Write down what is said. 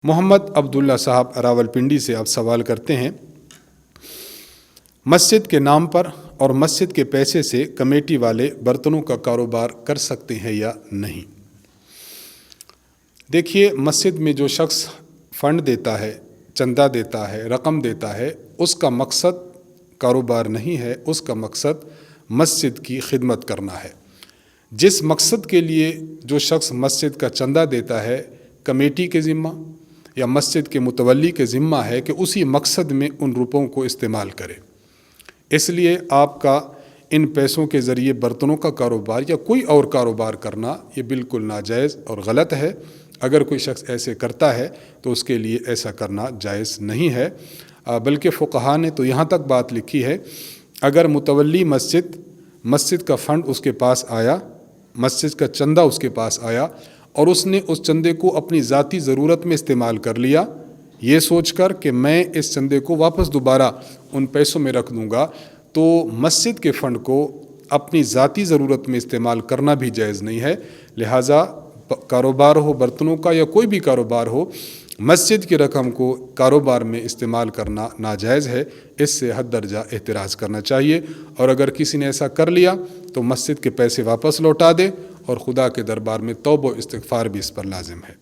محمد عبداللہ صاحب راولپنڈی سے آپ سوال کرتے ہیں، مسجد کے نام پر اور مسجد کے پیسے سے کمیٹی والے برتنوں کا کاروبار کر سکتے ہیں یا نہیں؟ دیکھیے، مسجد میں جو شخص فنڈ دیتا ہے، چندہ دیتا ہے، رقم دیتا ہے، اس کا مقصد کاروبار نہیں ہے، اس کا مقصد مسجد کی خدمت کرنا ہے۔ جس مقصد کے لیے جو شخص مسجد کا چندہ دیتا ہے، کمیٹی کے ذمہ یا مسجد کے متولی کے ذمہ ہے کہ اسی مقصد میں ان روپوں کو استعمال کرے۔ اس لیے آپ کا ان پیسوں کے ذریعے برتنوں کا کاروبار یا کوئی اور کاروبار کرنا یہ بالکل ناجائز اور غلط ہے۔ اگر کوئی شخص ایسے کرتا ہے تو اس کے لیے ایسا کرنا جائز نہیں ہے، بلکہ فقہا نے تو یہاں تک بات لکھی ہے، اگر متولی مسجد کا فنڈ اس کے پاس آیا، مسجد کا چندہ اس کے پاس آیا اور اس نے اس چندے کو اپنی ذاتی ضرورت میں استعمال کر لیا، یہ سوچ کر کہ میں اس چندے کو واپس دوبارہ ان پیسوں میں رکھ دوں گا، تو مسجد کے فنڈ کو اپنی ذاتی ضرورت میں استعمال کرنا بھی جائز نہیں ہے۔ لہٰذا کاروبار ہو برتنوں کا یا کوئی بھی کاروبار ہو، مسجد کی رقم کو کاروبار میں استعمال کرنا ناجائز ہے۔ اس سے حد درجہ احتراز کرنا چاہیے، اور اگر کسی نے ایسا کر لیا تو مسجد کے پیسے واپس لوٹا دے، اور خدا کے دربار میں توبہ و استغفار بھی اس پر لازم ہے۔